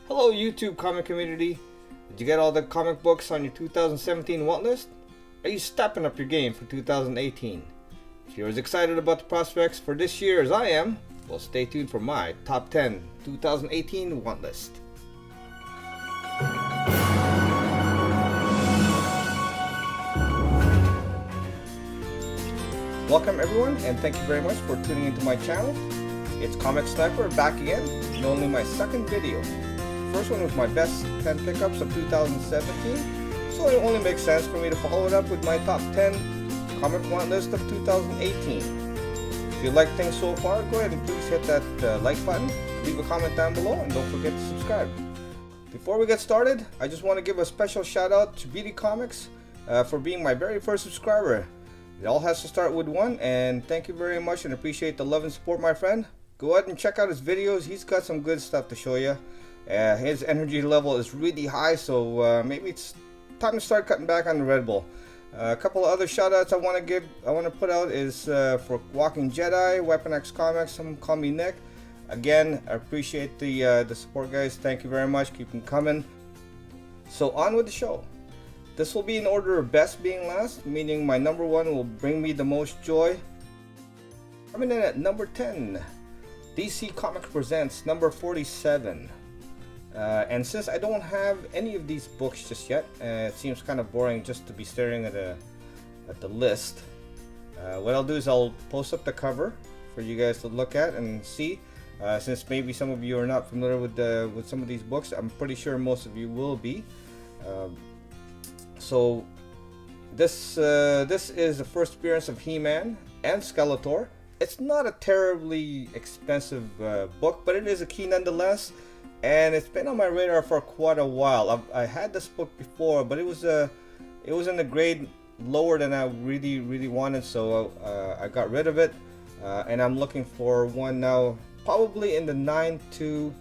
Hello YouTube comic community. Did you get all the comic books on your 2017 want list? Are you stepping up your game for 2018? If you're as excited about the prospects for this year as I am, well, stay tuned for my top 10 2018 want list. Welcome everyone, and thank you very much for tuning into my channel. It's Comic Sniper back again, and only my second video. First one was my best 10 pickups of 2017, so it only makes sense for me to follow it up with my top 10 comic want list of 2018. If you like things so far, go ahead and please hit that like button, leave a comment down below, and don't forget to subscribe. Before we get started, I just want to give a special shout out to Beauty Comics for being my very first subscriber. It all has to start with one, and thank you very much and appreciate the love and support, my friend. Go ahead and check out his videos. He's got some good stuff to show you. His energy level is really high, so maybe it's time to start cutting back on the Red Bull. A couple of other shout outs I want to put out is for Walking Jedi, Weapon X Comics, some call me Nick. Again, I appreciate the support, guys. Thank you very much. Keep them coming. So on with the show. This will be in order of best being last, meaning my number one will bring me the most joy. Coming in at number 10, DC Comics presents number 47. And since I don't have any of these books just yet, it seems kind of boring just to be staring at the list. What I'll do is I'll post up the cover for you guys to look at and see. Since maybe some of you are not familiar with some of these books, I'm pretty sure most of you will be. So this is the first appearance of He-Man and Skeletor. It's not a terribly expensive book, but it is a key nonetheless. And it's been on my radar for quite a while. I had this book before, but it was in a grade lower than I really wanted, so I got rid of it. And I'm looking for one now, probably in the 9.2 to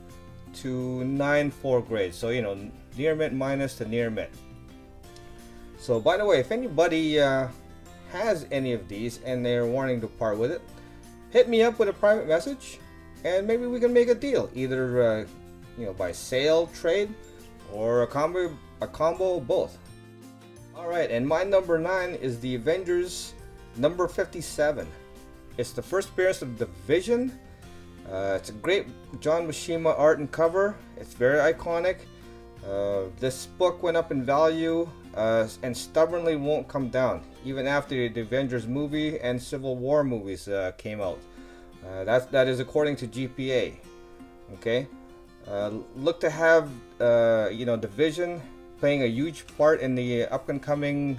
9.4 grade. So near mint minus to near mint. So by the way, if anybody has any of these and they're wanting to part with it, hit me up with a private message, and maybe we can make a deal. Either by sale, trade, or a combo of both. Alright, and my number 9 is the Avengers number 57. It's the first appearance of the Vision. It's a great John Mishima art and cover. It's very iconic. This book went up in value and stubbornly won't come down, even after the Avengers movie and Civil War movies came out. That is according to GPA. Okay. Look to have the Vision playing a huge part in the up-and-coming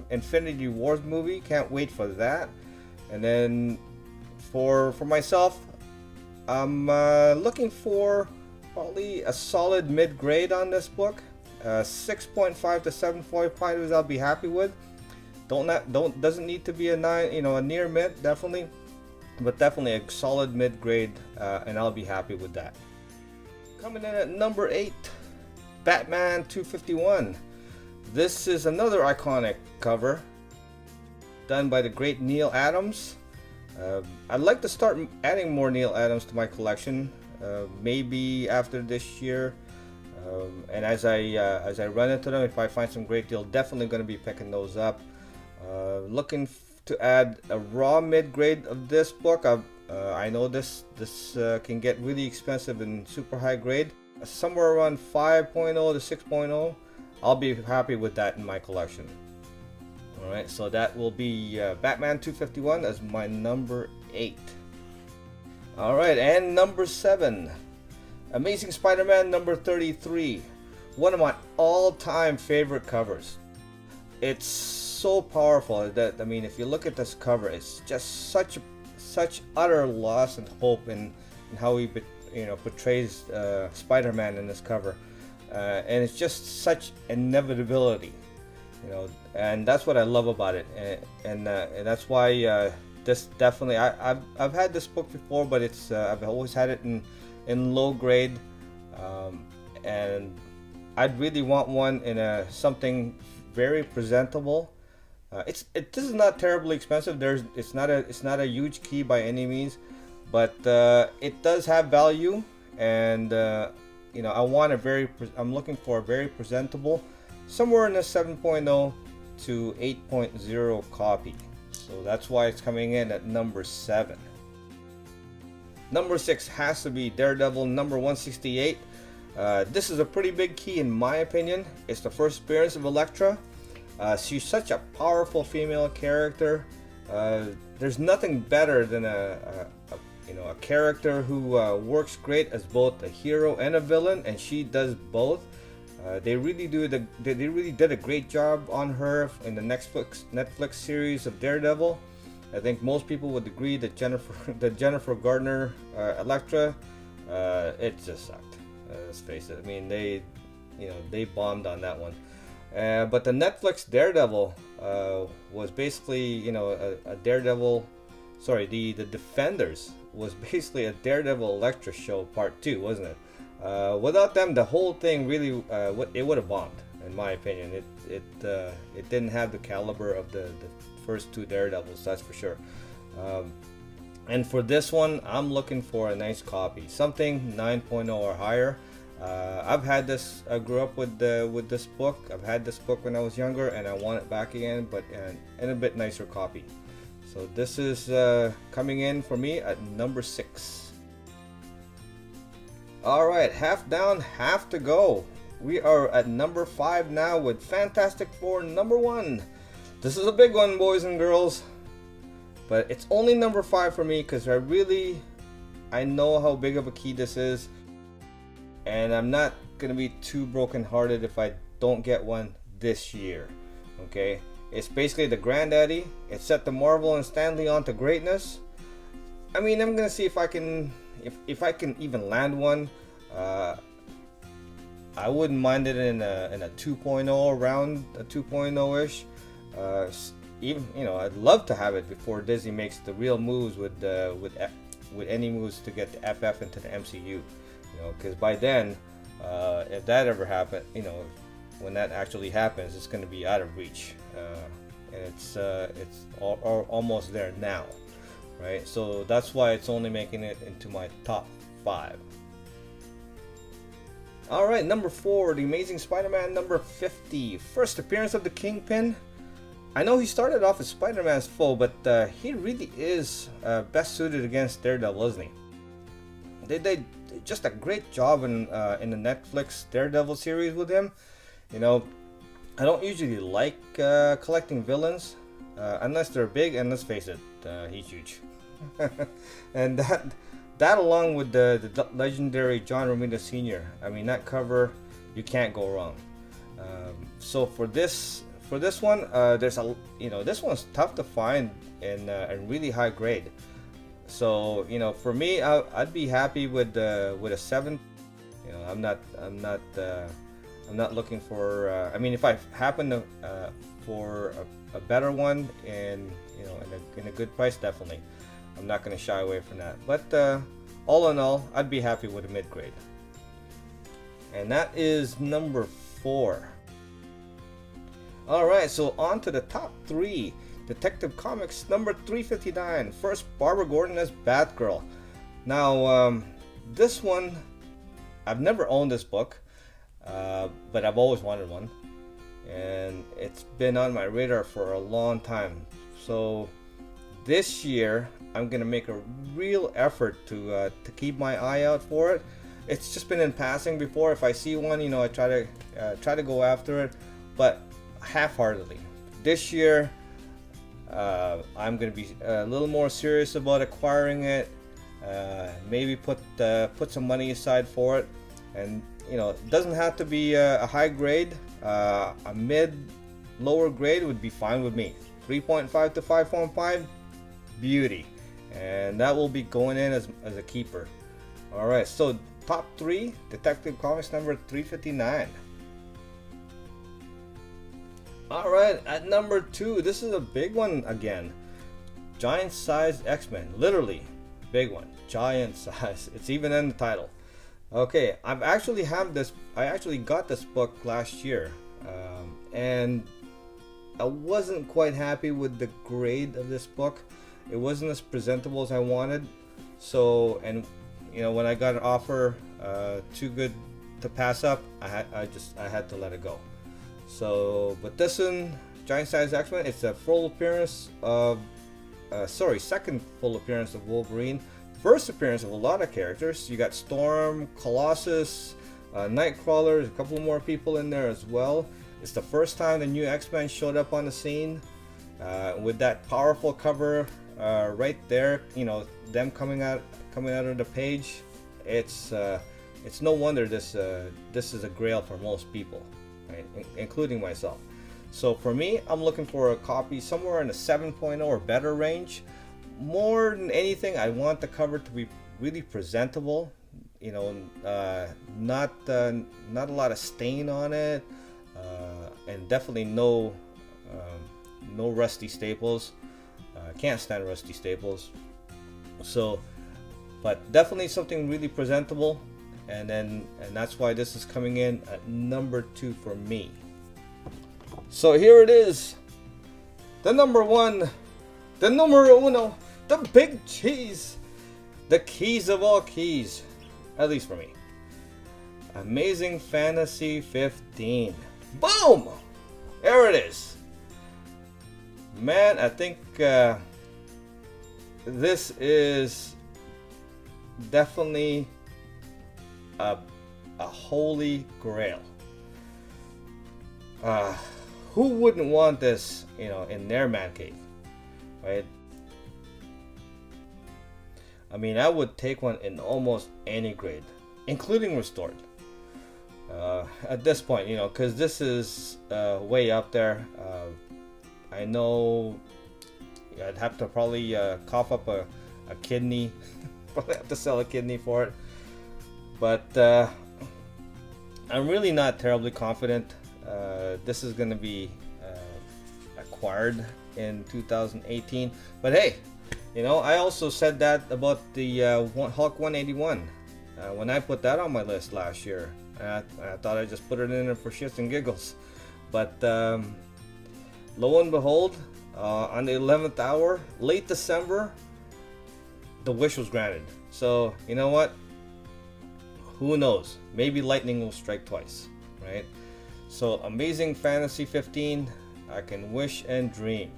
Infinity Wars movie. Can't wait for that. And then for myself, I'm looking for probably a solid mid-grade on this book. 6.5 to 7.5 is I'll be happy with. Doesn't need to be a 9, a near mid, definitely, but definitely a solid mid-grade, and I'll be happy with that. Coming in at number 8, Batman 251. This is another iconic cover done by the great Neil Adams. I'd like to start adding more Neil Adams to my collection, maybe after this year. And as I run into them, if I find some great deal, definitely going to be picking those up. Looking to add a raw mid-grade of this book. I know this can get really expensive and super high grade. Somewhere around 5.0 to 6.0. I'll be happy with that in my collection. Alright, so that will be Batman 251 as my number 8. Alright, and number 7. Amazing Spider-Man number 33. One of my all-time favorite covers. It's so powerful that, if you look at this cover, it's just such utter loss and hope in how he portrays Spider-Man in this cover, and it's just such inevitability, and that's what I love about it, and that's why this definitely I've had this book before, but it's I've always had it in low grade, and I'd really want one in something very presentable. This is not terribly expensive. It's not a huge key by any means, but it does have value, and you know, I'm looking for a very presentable, somewhere in the 7.0 to 8.0 copy. So that's why it's coming in at number 7. Number 6 has to be Daredevil number 168. This is a pretty big key in my opinion. It's the first appearance of Elektra. She's such a powerful female character. There's nothing better than a character who works great as both a hero and a villain, and she does both. They really did a great job on her in the Netflix series of Daredevil. I think most people would agree that Jennifer Gardner Elektra, it just sucked. Let's face it. I mean, they bombed on that one. But the Netflix Daredevil was basically, a Daredevil. Sorry, the Defenders was basically a Daredevil Elektra show part 2, wasn't it? Without them, the whole thing really it would have bombed, in my opinion. It didn't have the caliber of the first 2 Daredevils, that's for sure. And for this one, I'm looking for a nice copy, something 9.0 or higher. I've had this. I grew up with this book. I've had this book when I was younger, and I want it back again, but in a bit nicer copy. So this is coming in for me at number 6. All right, half down, half to go. We are at number 5 now with Fantastic Four number 1. This is a big one, boys and girls, but it's only number 5 for me because I know how big of a key this is, and I'm not gonna be too brokenhearted if I don't get one this year. Okay, it's basically the granddaddy. It set the Marvel and Stan Lee onto greatness. I mean, I'm gonna see if I can even land one. I wouldn't mind it in a 2.0 around a 2.0-ish. Even I'd love to have it before Disney makes the real moves with any moves to get the FF into the MCU. Because by then, if that ever happened, when that actually happens, it's going to be out of reach, and it's almost there now, right? So that's why it's only making it into my top 5. All right, number 4, The Amazing Spider-Man number 50, first appearance of the Kingpin. I know he started off as Spider-Man's foe, but he really is best suited against Daredevil, isn't he? They did just a great job in the Netflix Daredevil series with him. I don't usually like collecting villains unless they're big, and let's face it, he's huge. And that along with the legendary John Romita Sr. I mean, that cover, you can't go wrong. So for this one, this one's tough to find in really high grade. So for me, I'd be happy with a 7. I'm not looking for. I mean, if I happen to for a better one and in a good price, definitely. I'm not going to shy away from that. But all in all, I'd be happy with a mid grade. And that is number 4. Alright, so on to the top 3. Detective Comics number 359. First, Barbara Gordon as Batgirl. Now, this one, I've never owned this book, but I've always wanted one. And it's been on my radar for a long time. So this year, I'm going to make a real effort to keep my eye out for it. It's just been in passing before. If I see one, I try to go after it, but half-heartedly. This year, I'm going to be a little more serious about acquiring it. Maybe put some money aside for it, and it doesn't have to be a high grade. A lower grade would be fine with me. 3.5 to 5.5, beauty, and that will be going in as a keeper. All right, so top 3, Detective Comics number 359. All right, at number 2, this is a big one again. Giant size X-Men, literally big one, giant size. It's even in the title. Okay, I actually got this book last year, and I wasn't quite happy with the grade of this book. It wasn't as presentable as I wanted. So, and when I got an offer, two good to pass up, I had to let it go. So, but this one, Giant Size X-Men, it's a full appearance of, second full appearance of Wolverine. First appearance of a lot of characters. You got Storm, Colossus, Nightcrawler, a couple more people in there as well. It's the first time the new X-Men showed up on the scene with that powerful cover right there. You know, them coming out of the page. It's no wonder this is a grail for most people, right? Including myself. So for me, I'm looking for a copy somewhere in the 7.0 or better range. More than anything, I want the cover to be really presentable. You know, not a lot of stain on it, and definitely no rusty staples. Can't stand rusty staples. So, but definitely something really presentable, and that's why this is coming in at number 2 for me. So here it is, the number 1, the numero uno, the big cheese, the keys of all keys, at least for me. Amazing Fantasy 15. Boom! There it is. Man, I think this is definitely a holy grail. Who wouldn't want this, you know, in their man cave, right? I mean, I would take one in almost any grade, including restored. At this point, you know, because this is way up there. I know I'd have to probably cough up a kidney. Probably have to sell a kidney for it. But I'm really not terribly confident this is going to be acquired in 2018. But hey, you know, I also said that about the Hulk 181 when I put that on my list last year. I thought I'd just put it in there for shits and giggles. But lo and behold, on the 11th hour, late December, the wish was granted. So, you know what? Who knows? Maybe lightning will strike twice, right? So, Amazing Fantasy 15, I can wish and dream.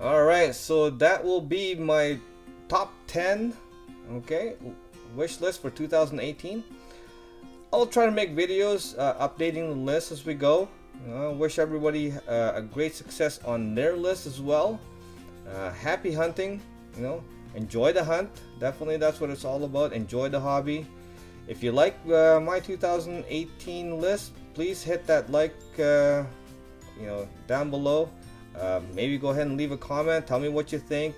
Alright, so that will be my top 10, okay, wish list for 2018. I'll try to make videos updating the list as we go. Wish everybody a great success on their list as well. Happy hunting, you know, enjoy the hunt. Definitely, that's what it's all about. Enjoy the hobby. If you like my 2018 list, please hit that like, you know, down below. Maybe go ahead and leave a comment. Tell me what you think,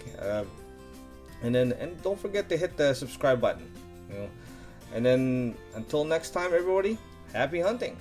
and don't forget to hit the subscribe button. You know, and then until next time, everybody, happy hunting.